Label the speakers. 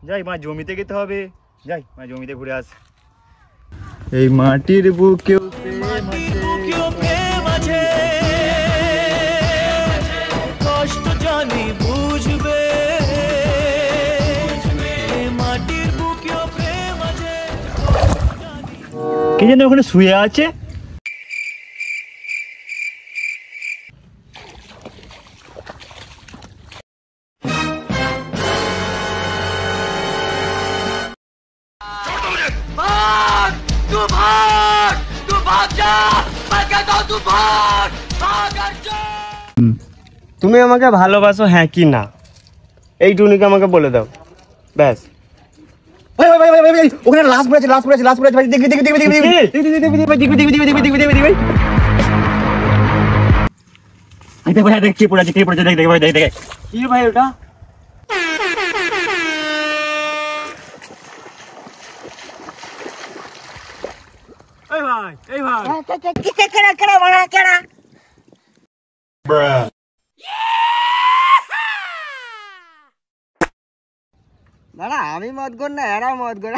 Speaker 1: যাই মা জমিতে যেতে হবে, যাই মা জমিতে ঘুরে আস। এই মাটির বুকেও প্রেম আছে, কষ্ট জানি বুঝবে, মাটির বুকেও প্রেম আছে। কে যেন ওখানে শুয়ে আছে?
Speaker 2: তুমি আমাকে ভালোবাসো হ্যাঁ কি না, এইটুকুনিকে আমাকে বলে দাও ব্যাস।
Speaker 1: ওখানে লাশ পড়েছে, লাশ পড়েছে, লাশ পড়েছে, দেখবি দেখবি দেখবি দেখবি দেখবি দেখবি দেখবি দেখবি দেখবি। দেখো হ্যাঁ, দেখ কে পড়েছে, কে পড়েছে, দেখ দেখ ভাই, দেখ দেখ
Speaker 2: কি ভাই ওটা?
Speaker 1: এই ভাই, এই ভাই
Speaker 2: দাঁড়া, আমি মদ কর না, এরা মদ কর।